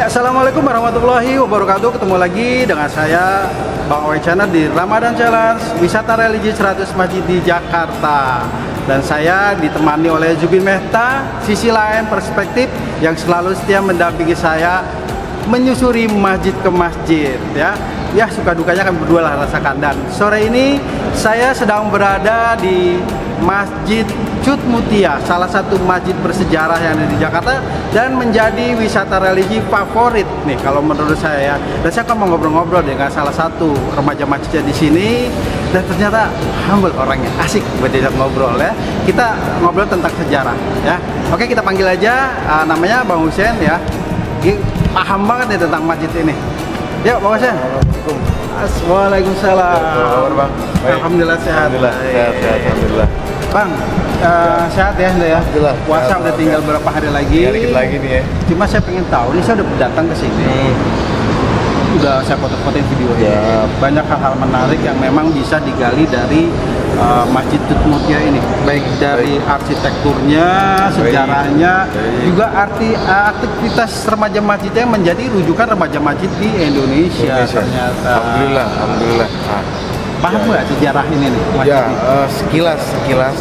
Ya, assalamualaikum warahmatullahi wabarakatuh. Ketemu lagi dengan saya Bang Owe Channel di Ramadan Challenge Wisata Religi 100 Masjid di Jakarta. Dan saya ditemani oleh Zubin Mehta, sisi lain perspektif yang selalu setia mendampingi saya menyusuri masjid ke masjid, ya suka dukanya kan berdua lah rasakan. Dan sore ini saya sedang berada di Masjid Cut Mutia, salah satu masjid bersejarah yang ada di Jakarta dan menjadi wisata religi favorit nih kalau menurut saya. Dan saya akan ngobrol-ngobrol dengan salah satu remaja masjid di sini, dan ternyata humble orangnya, asik buat diajak ngobrol ya. Kita ngobrol tentang sejarah ya. Oke, kita panggil aja namanya Bang Husein ya. Paham banget nih tentang masjid ini. Yuk, Bang Husein. Waalaikumsalam. Bang. Alhamdulillah sehat. Alhamdulillah sehat. Alhamdulillah. Bang, sehat ya Anda ya? Alhamdulillah. Puasa udah tinggal berapa hari lagi? Dikit lagi nih ya. Cuma saya pengen tahu, ini saya udah datang ke sini. Udah saya foto-fotoin videonya. Banyak hal-hal menarik yang memang bisa digali dari Masjid Cut Mutia ini. Baik dari arsitekturnya, sejarahnya, juga aktivitas remaja masjidnya menjadi rujukan remaja masjid di Indonesia. Ternyata. Alhamdulillah. Paham nggak sejarah ini nih? Ya, sekilas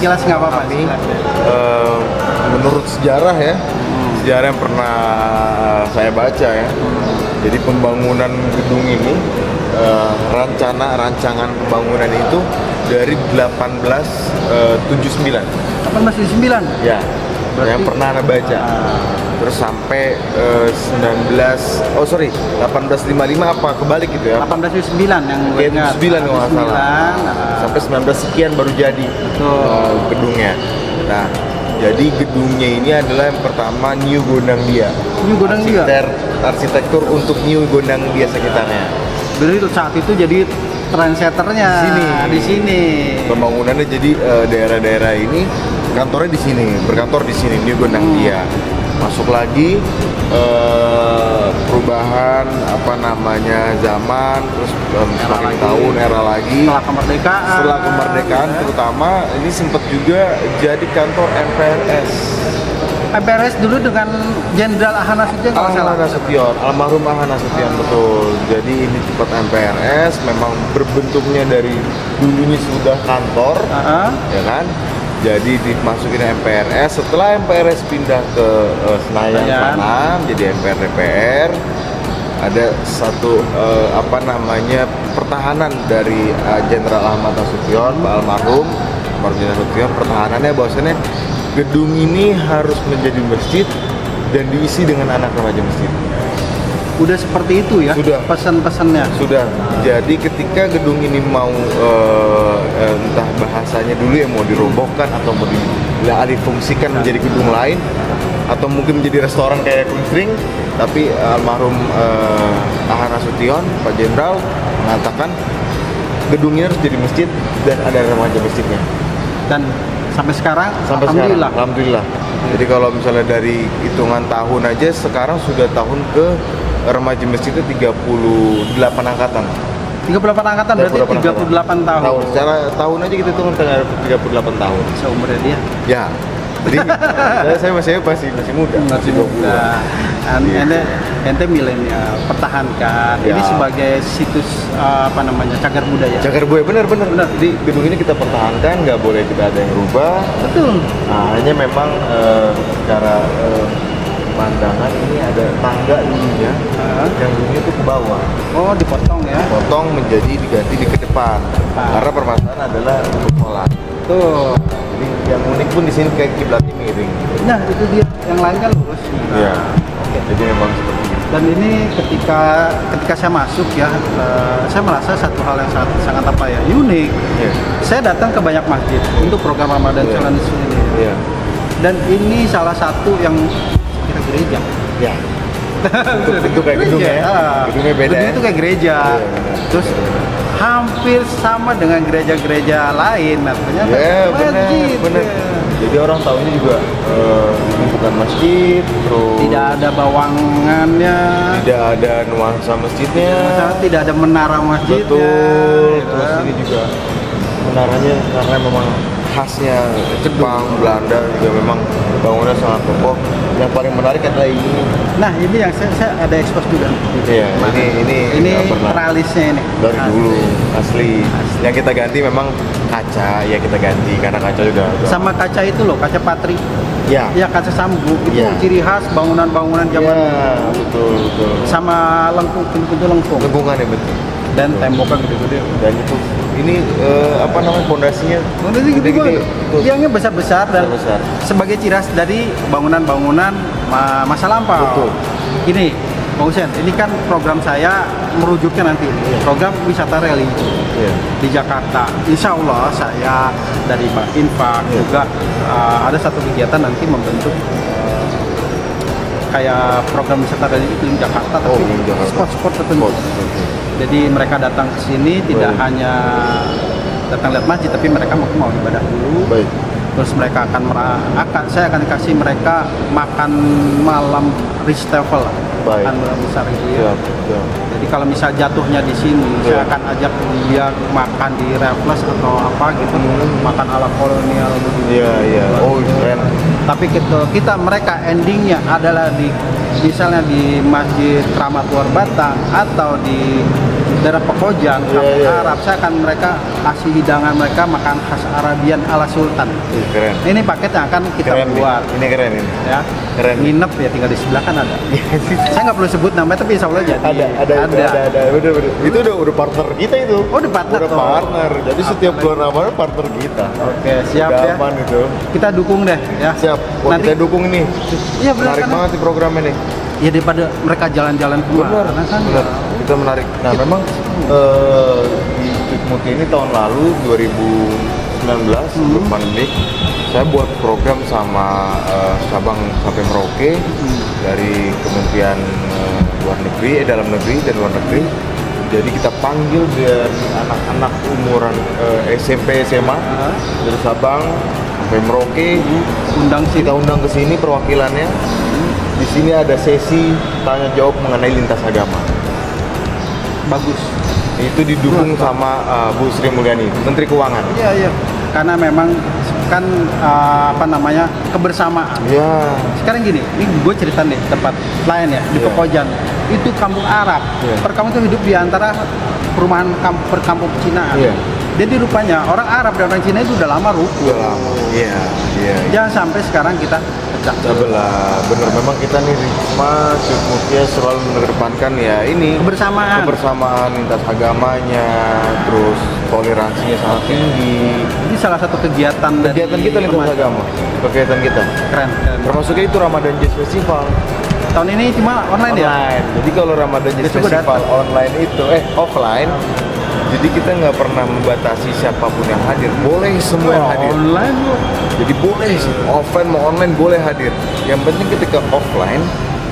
Nggak apa-apa. Tapi menurut sejarah ya, sejarah yang pernah saya baca ya. Jadi pembangunan gedung ini, rancangan pembangunan itu dari 1879. 1879? Ya, berarti, yang pernah Anda baca. Terus sampai 1855 apa kebalik gitu ya? 1879 yang gue ingat. 9 kalau nggak salah. Sampai 19 sekian baru jadi gedungnya. Nah, jadi gedungnya ini adalah yang pertama New Gondangdia. New Gondangdia. Arsitektur untuk New Gondangdia sekitarnya. Berarti saat itu jadi trendsetternya di sini. Pembangunannya jadi daerah-daerah ini kantornya di sini, berkantor di sini New Gondangdia. Masuk lagi perubahan zaman, terus semakin tahun era lagi setelah kemerdekaan terutama ini sempat juga jadi kantor MPRS dulu dengan Jenderal Ahana Nasution, almarhum Ahana Nasution, betul. Jadi ini tempat MPRS, memang berbentuknya dari dulunya sudah kantor, ya kan. Jadi dimasukin MPRS, setelah MPRS pindah ke Senayan sana jadi MPR DPR. Ada satu pertahanan dari Jenderal Ahmad Nasution, Pak almarhum Jenderal Nasution. Pertahanannya bahwasannya gedung ini harus menjadi masjid dan diisi dengan anak remaja masjid. Udah seperti itu ya? Sudah. Pesan-pesannya? Sudah. Jadi ketika gedung ini mau entah bahasanya dulu ya mau dirobohkan atau mau dialih fungsikan menjadi gedung lain atau mungkin menjadi restoran kayak Kuntring, tapi almarhum Ahana Nasution, Pak Jenderal mengatakan gedungnya harus jadi masjid dan ada remaja masjidnya. Dan sampai sekarang, alhamdulillah. Jadi kalau misalnya dari hitungan tahun aja sekarang sudah tahun ke remaja masjidnya 38 angkatan. 38 angkatan berarti 38 tahun. Secara tahun aja kita hitung 38 tahun. Seumurnya dia? Ya. Jadi saya masih muda. Masih muda. Ente milenial, pertahankan. Ini sebagai situs cagar budaya. Cagar budaya, benar. Jadi gedung ini kita pertahankan, nggak boleh kita ada yang rubah. Betul. Nah, hanya memang secara pandangan ini ada tangga ininya, yang dulunya itu ke bawah. Oh, dipotong ya? Dipotong menjadi diganti di ke depan. Karena permasalahan adalah untuk sholat. Tuh. Jadi yang unik pun di sini kayak kiblatnya miring. Nah, itu dia. Yang lain kan lurus. Iya. Oke. Jadi memang seperti itu. Dan ini ketika saya masuk ya, saya merasa satu hal yang sangat unik. Yeah. Saya datang ke banyak masjid untuk program Ramadan Challenge ini. Yeah. Dan ini salah satu yang kira gereja. Ya. Bentuk kayak gedung ya. Gedungnya beda. Gedung itu kayak gereja. Terus hampir sama dengan gereja-gereja lain, ternyata masjid. Bener. Jadi orang tahu ini juga ini bukan masjid, terus tidak ada bawangannya, tidak ada nuansa masjidnya, tidak ada menara masjidnya. Betul. Terus ini juga menaranya karena memang khasnya Jepang, Belanda juga memang bangunannya sangat kokoh. yang paling menarik adalah ini. Nah, ini yang saya ada expose juga. Iya, Nah, ini nggak pernah. tralisnya ini. Dari Asli. dulu asli. Yang kita ganti memang kaca, ya kita ganti karena kaca udah. Sama kaca itu loh, kaca patri. Ya. Ya, kaca sambu. Itu Ya. ciri khas bangunan-bangunan zaman Ya, betul. sama lengkung, pintu-pintu lengkung. Lengkungan ya betul. Dan temboknya gede-gede. Dan itu ini apa namanya pondasinya? Ini gede banget. Betul. Tiangnya besar-besar dan Besar. sebagai ciri khas dari bangunan-bangunan masa lampau. Betul. Gini, Bang Husen, ini kan program saya merujuknya nanti program wisata religi Iya. di Jakarta. Insya Allah saya dari Bank Infak Iya. juga ada satu kegiatan nanti membentuk kayak program wisata religi di Jakarta, tapi di Jakarta. spot-spot tertentu. Jadi mereka datang ke sini tidak Baik. hanya datang lihat masjid, tapi mereka mau ibadah dulu. Baik. Terus mereka saya akan kasih mereka makan malam rich travel, Baik. makan malam besar gitu Iya, ya. iya. Jadi kalau misal jatuhnya di sini, Iya. saya akan ajak dia makan di Raffles atau apa gitu, makan ala kolonial begitu. Iya. Oh, keren. Tapi mereka endingnya adalah di misalnya di Masjid Keramat Luar Batang atau di daerah Pekojan, Kampung Iya. Arab. Saya akan mereka kasih hidangan mereka makan khas Arabian ala Sultan. Keren. Ini paket yang akan kita Keren nih. buat. Ini keren ini. Ya, Keren. nginep ya tinggal di sebelah kan ada. Saya nggak perlu sebut namanya tapi insya Allah jadi. Ada. Bener. Itu udah partner kita itu. Oh, udah partner Udah tuh. partner. Jadi setiap bulan Ramadan partner kita. Oke, siap Udah ya. aman itu. Kita dukung deh ya. Siap. Wah, Nanti kita dukung ini. Iya, benar, Menarik karena- banget sih programnya nih. ya daripada mereka jalan-jalan kemana kan. Bener. Kita menarik. Nah, memang di Cutmutia ini tahun lalu 2019 sebelum pandemi, saya buat program sama Sabang sampai Merauke dari Kementerian Luar Negeri, dalam negeri dan luar negeri. Jadi kita panggil dari anak-anak umuran SMP, SMA dari Sabang sampai Merauke. Kita undang ke sini perwakilannya. Di sini ada sesi tanya jawab mengenai lintas agama. Bagus. Itu didukung sama Bu Sri Mulyani, Menteri Keuangan. Iya. Karena memang kan kebersamaan. Ya. Sekarang gini, ini gue cerita nih tempat lain ya di Iya. Pekojan. Itu kampung Arab. Iya. Perkampung itu hidup di antara perumahan perkampung Cinaan. Iya. Jadi rupanya orang Arab dan orang Cina itu udah lama rukun. Udah lama. Iya. Jangan sampai sekarang kita pecah. Belah. Bener, memang kita nih Risma Cutmutia selalu mengedepankan ya ini kebersamaan lintas agamanya, terus toleransinya sangat tinggi. Ini salah satu kegiatan Kegiatan kita lintas remaja. agama, kegiatan kita. Keren. Termasuknya itu Ramadan Jazz Festival. Tahun ini cuma online ya. Jadi kalau Ramadan Jazz Besok gua Festival datang. online itu offline. Jadi kita nggak pernah membatasi siapapun yang hadir, boleh semua yang hadir. Online loh. Jadi boleh sih, offline mau online boleh hadir. Yang penting ketika offline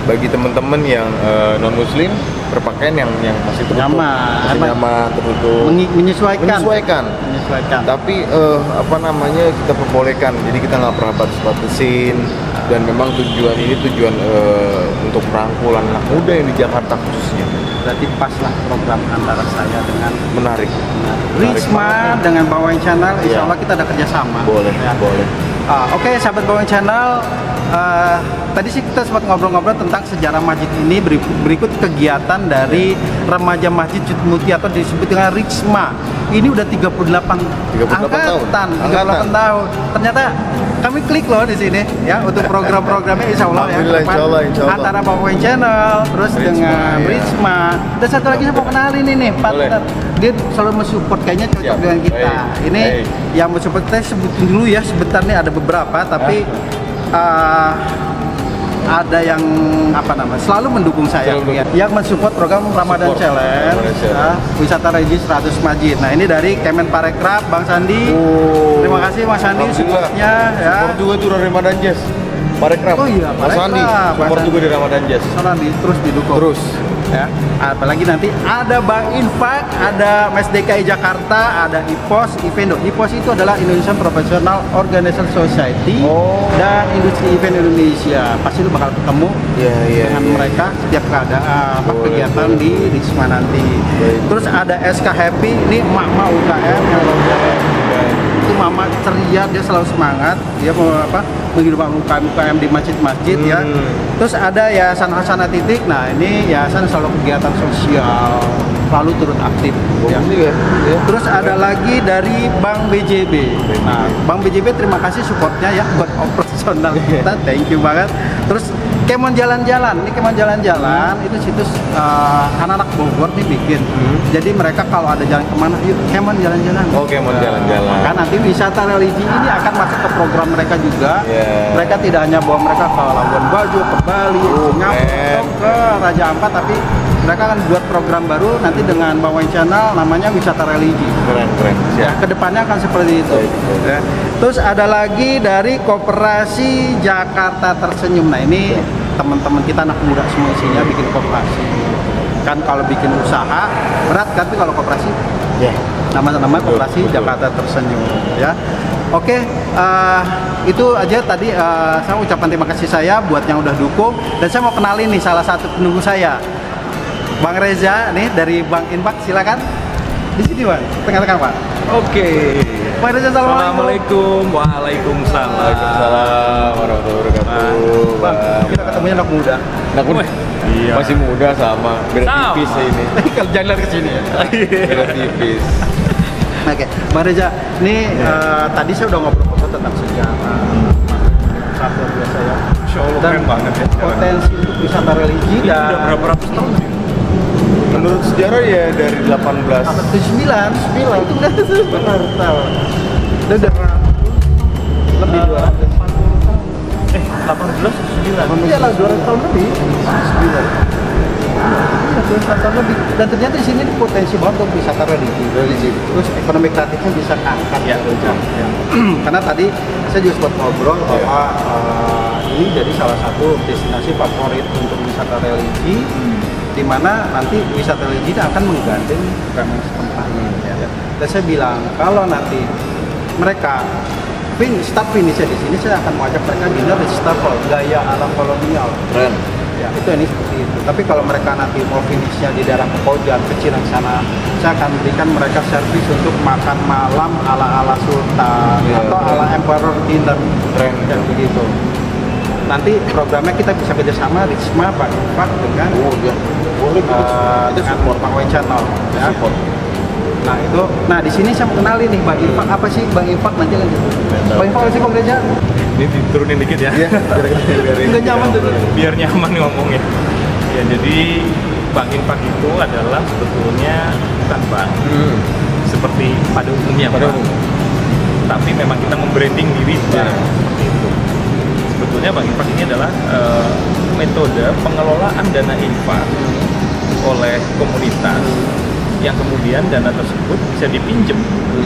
bagi teman-teman yang non muslim berpakaian yang masih tertutup, masih nyaman, tertutup, menyesuaikan. Tapi kita perbolehkan. Jadi kita nggak pernah batas-batasin. Dan memang tujuan ini untuk merangkul anak muda yang di Jakarta khususnya. Berarti pas lah program antara saya dengan Menarik. Risma dengan Bawang Channel. Insya Iya. Allah kita ada kerjasama. Boleh. Oke, sahabat Bawang Channel. Tadi sih kita sempat ngobrol-ngobrol tentang sejarah masjid ini. Berikut kegiatan dari remaja Masjid Cutmutia atau disebut dengan Risma. Ini udah 38 angkatan. Ternyata kami klik loh di sini ya untuk program-programnya insya Allah ya. Alhamdulillah, Depan insya Allah. Antara Bawang Channel terus Risma, dengan ya. Risma. Dan satu lagi saya mau kenalin ini partner. Dia selalu mensupport, kayaknya cocok Siap. dengan kita. Baik. Ini Baik. yang mensupport kita sebutin dulu ya, sebentar nih ada beberapa tapi ada yang selalu mendukung saya yang mensupport program Ramadan Challenge, wisata religi 100 masjid. Nah ini dari Kemenparekraf Bang Sandi. Terima kasih Mas Sandi supportnya ya. Support juga tuh dari Ramadan Jazz. Parekraf. Oh iya, Mas Andi, support juga di Ramadan Jazz. Terus didukung. Terus. Ya. Apalagi nanti ada Bank Infak, ada Mes DKI Jakarta, ada IPOS, Ivendo. IPOS itu adalah Indonesian Professional Organization Society dan Industri Event Indonesia. Pasti lu bakal ketemu dengan mereka setiap kegiatan di Risma nanti. Terus ada SK Happy, ini emak-emak UKM yang itu mama ceria, dia selalu semangat, dia mau menghidupkan UKM di masjid-masjid ya. Terus ada Yayasan Hasanah Titik. Nah, ini yayasan selalu kegiatan sosial, selalu turut aktif. Ya. Terus ada lagi dari Bank BJB. Nah, Bank BJB terima kasih supportnya ya buat operasional kita, thank you banget. Terus Kemon Jalan-Jalan, ini Kemon Jalan-Jalan itu situs anak-anak Bogor nih bikin. Jadi mereka kalau ada jalan kemana, yuk Kemon Jalan-Jalan. Oh, Kemon Jalan-Jalan. Kan nanti wisata religi ini akan masuk ke program mereka juga. Yeah. Mereka tidak hanya bawa mereka ke Labuan Bajo, ke Bali, Singapura, atau ke Raja Ampat, tapi mereka akan buat program baru nanti dengan Bang Channel namanya wisata religi. Keren. Ya, kedepannya akan seperti itu. Ya. Terus ada lagi dari Koperasi Jakarta Tersenyum. Nah, ini teman-teman kita anak muda semua isinya bikin koperasi. Kan kalau bikin usaha berat kan, tapi kalau koperasi nama-nama Koperasi Jakarta Tersenyum ya. Oke, itu aja tadi saya ucapkan terima kasih saya buat yang udah dukung, dan saya mau kenalin nih salah satu penunggu saya, Bang Reza nih dari Bank Infak, silakan. Di sini Bang, tengah-tengah Pak. Oke. Bang Reza, Assalamualaikum. Waalaikumsalam. Waalaikumsalam warahmatullahi wabarakatuh. Bang, kita ketemunya anak muda. Nah, Iya. masih muda sama, beda Sama. tipis ya ini. Kalau jangan lihat ke sini ya. Beda tipis. Oke, Bang Reza, ini tadi saya udah ngobrol-ngobrol tentang sejarah. Sangat luar biasa ya. Insya Allah Dan keren banget ya. potensi untuk wisata religi Ini dan udah berapa ratus tahun sih? Menurut sejarah ya dari 18 abad ke-9 itu udah benar tahu. Udah lebih 200. 18 9. Iya lah, 200 tahun lebih. 9. Iya, 200 tahun lebih. Dan ternyata di sini potensi banget untuk wisata religi. Terus ekonomi kreatifnya bisa keangkat. Ya. Karena tadi saya juga sempat ngobrol bahwa ini jadi salah satu destinasi favorit untuk wisata religi, di mana nanti wisata religi akan menggandeng UKM setempat. Ya. Dan saya bilang kalau nanti mereka start finishnya di sini, saya akan mengajak mereka dinner di Stapel gaya ala kolonial. keren. Ya, itu ini seperti itu. Tapi kalau mereka nanti mau finishnya di daerah Pekojan, kecilan sana, saya akan berikan mereka servis untuk makan malam ala Sultan atau ala Emperor dinner. Keren. Dan begitu. Nanti programnya kita bisa kerjasama Risma, Pak Infak dengan Boleh dengan Bang Channel. Ya. Nah di sini saya mau kenalin nih Bang Infak, apa sih Bang Infak, nanti lanjut. Bang Infak apa sih Bang Reza? Ini diturunin dikit ya. Iya, Udah nyaman tuh. Biar nyaman ngomongnya. Ya, jadi Bank Infak itu adalah sebetulnya bukan bank seperti pada umumnya, Pada Pak. umum. Tapi memang kita membranding diri Ya. seperti itu. Sebetulnya Bank Infak ini adalah metode pengelolaan dana infak oleh komunitas, yang kemudian dana tersebut bisa dipinjam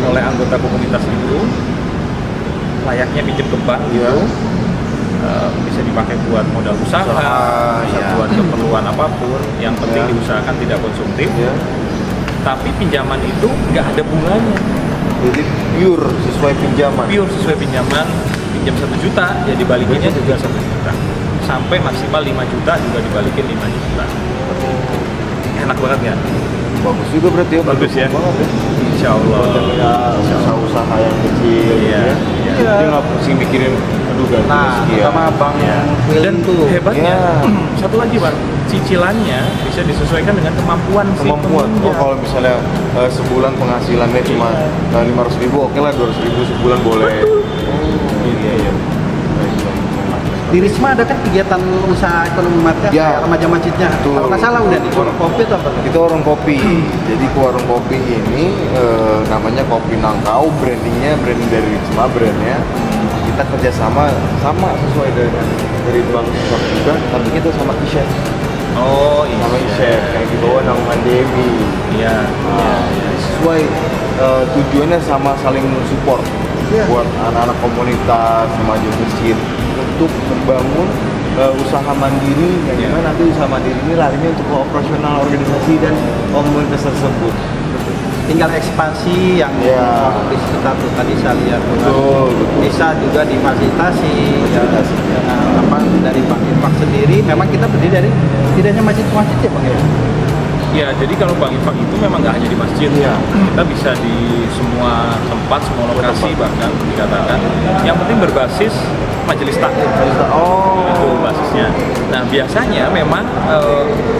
oleh anggota komunitas itu, layaknya pinjam ke bank gitu. Bisa dipakai buat modal usaha, bisa ya. buat keperluan apapun, yang penting diusahakan tidak konsumtif. Tapi pinjaman itu nggak ada bunganya, Jadi pure sesuai pinjaman. pure sesuai pinjaman. Pinjam 1 juta, ya dibalikinnya juga 1 juta, sampai maksimal 5 juta juga dibalikin 5 juta. Enak banget ya? Bagus juga berarti ya. Bagus ya? Banget ya. Insya Allah. Ya, usaha-usaha yang kecil Iya, ya. iya. Dia nggak pusing mikirin aduh ganti Nah, sekian. sama Bang Ya. Will Dan itu hebatnya, Ya. satu lagi Bang, cicilannya bisa disesuaikan dengan kemampuan si Kemampuan. pengguna. Oh, kalau misalnya sebulan penghasilannya cuma 500.000, oke lah 200.000 sebulan boleh. Iya. di Risma ada kan kegiatan usaha ekonomi market Ya. remaja masjidnya. Betul. Kalau nggak salah udah di warung kopi atau apa? Itu warung kopi. Jadi ke warung kopi ini namanya Kopi Nangkau, branding dari Risma brandnya. Kita kerjasama sama sesuai dari Bank Infak juga, tapi kita sama Chef. Oh iya. Sama Chef kayak di bawah naungan Dewi. Iya. Sesuai tujuannya sama, saling support buat anak-anak komunitas, remaja masjid untuk membangun usaha mandiri yang dimana nanti usaha mandiri ini larinya untuk operasional organisasi dan komunitas tersebut. Tinggal ekspansi yang Ya. di sekitar tuh tadi saya lihat. Betul. Bisa juga difasilitasi ya, dengan apa dari Bank Infak sendiri. Memang kita berdiri dari tidak hanya masjid-masjid ya Bang ya. Ya, jadi kalau Bang Infak itu memang nggak hanya di masjid, Iya. kita bisa di semua tempat, semua lokasi bahkan dikatakan. Yang penting berbasis majelis taklim. Oh. Itu basisnya. Nah biasanya memang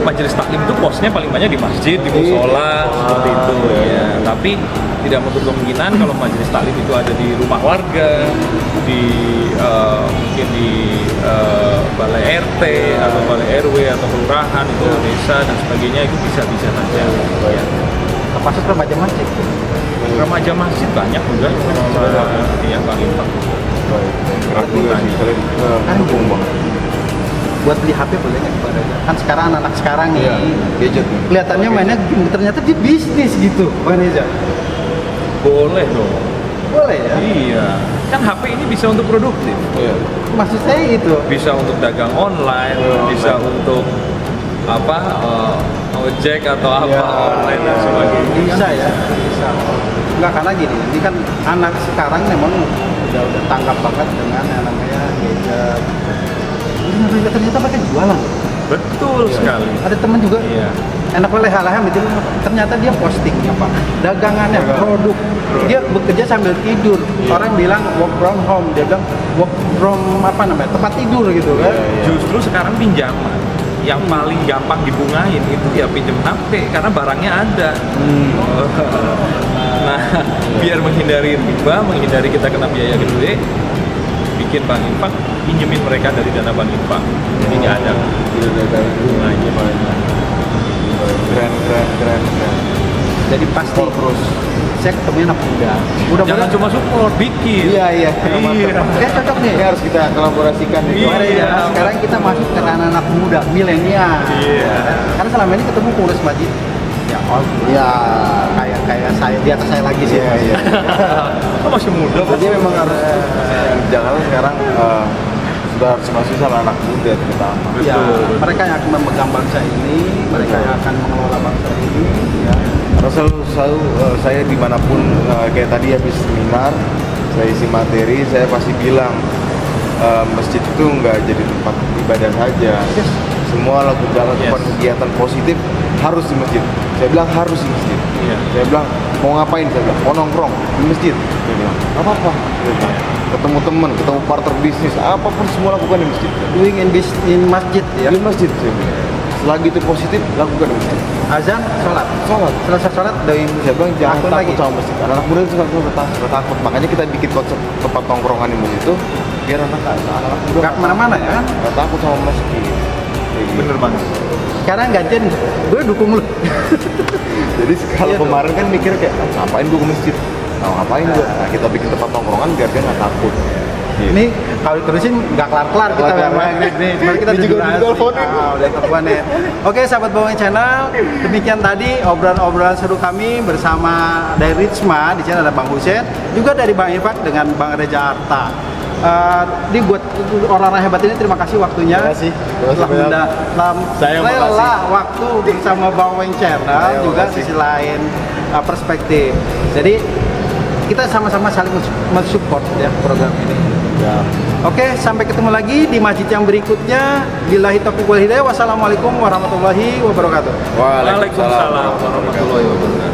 majelis taklim itu posnya paling banyak di masjid, di musola, seperti itu. Ya. Tapi tidak menutup kemungkinan kalau majelis taklim itu ada di rumah warga, di mungkin di balai RT atau balai RW atau kelurahan itu desa dan sebagainya, itu bisa saja. Ya. Termasuk remaja masjid. Remaja masjid banyak juga yang Bang Infak. Aku juga sih kalian mendukung banget. Buat beli HP boleh nggak kepada kan sekarang anak sekarang nih Gadget. kelihatannya mainnya game, ternyata dia bisnis gitu, Bang Reza. Boleh dong. Boleh ya? Iya. Kan HP ini bisa untuk produktif. Iya. Maksud saya itu. Bisa untuk dagang online, bisa untuk apa ojek atau apa Ya, online dan sebagainya. Bisa ya, bisa. Enggak, karena gini, ini kan anak sekarang memang udah tanggap banget dengan yang namanya gadget. Ini ternyata pakai jualan. Betul sekali. Ada teman juga. Iya. Enak oleh hal-hal itu ternyata dia posting apa dagangannya produk, dia bekerja sambil tidur. Orang bilang work from home, dia bilang work from apa namanya tempat tidur gitu kan. Justru sekarang pinjaman yang paling gampang dibungain itu ya pinjam HP karena barangnya ada. Nah, biar menghindari riba, menghindari kita kena biaya gede, bikin Bang Infak pinjemin mereka dari dana Bang Infak. Jadi nggak ada bunganya. Keren. Jadi pasti terus. saya ketemu anak muda. Jangan cuma support, bikin. Iya. Iya. Dia cocok nih. Ini harus kita kolaborasikan nih. Iya. Bang Reza, sekarang kita masuk ke ranah anak muda, milenial. Iya. Karena selama ini ketemu pengurus masjid. Ya, Iya. kayak saya di atas saya lagi sih. Iya. Kok masih muda? Jadi memang harus jangan sekarang sudah harus masuk sama anak muda terutama. Ya, mereka yang akan memegang bangsa ini, mereka yang akan mengelola bangsa ini. Ya. Karena selalu saya dimanapun kayak tadi habis seminar, saya isi materi, saya pasti bilang masjid itu nggak jadi tempat ibadah saja. Semua lakukan kegiatan positif harus di masjid. Saya bilang harus di masjid. Iya. Saya bilang mau ngapain? Saya bilang mau nongkrong di masjid. Saya bilang nggak apa-apa. Saya bilang, ketemu teman, ketemu partner bisnis, apapun semua lakukan di masjid. Doing in business in masjid ya. Di masjid saya bilang. Selagi itu positif, lakukan di masjid. Azan, sholat. Sholat. Selesai sholat, doing Saya bilang jangan akun takut lagi. sama masjid. Anak muda itu suka takut. Makanya kita bikin konsep tempat tongkrongan di masjid itu biar anak-anak muda Nggak kemana-mana ya kan? nggak takut sama masjid. Bener banget. Sekarang gantian, gue dukung lu. Jadi kalau Iya dong. kemarin kan mikir kayak ngapain gue ke masjid? Nah, ngapain gue? Nah, kita bikin tempat tongkrongan biar dia nggak takut. Iya. Ini kalau diterusin nggak kelar-kelar kita Kelar-kelar. memang nih. Cuma kita Ini juga udah diteleponin. Udah teleponin. Oke, sahabat Bawang Channel, demikian tadi obrolan-obrolan seru kami bersama dari Ritsma. Di sini ada Bang Husein, juga dari Bang Infak dengan Bang Reza Arta. Dibuat orang-orang hebat ini terima kasih waktunya. Terima kasih. Telah Saya yang rela makasih. waktu bersama Bawang Channel, Saya juga makasih. sisi lain perspektif. Jadi kita sama-sama saling mensupport ya program ini. Ya. Oke, sampai ketemu lagi di masjid yang berikutnya. Billahi taufiq wal hidayah. Wassalamualaikum warahmatullahi wabarakatuh. Waalaikumsalam warahmatullahi wabarakatuh.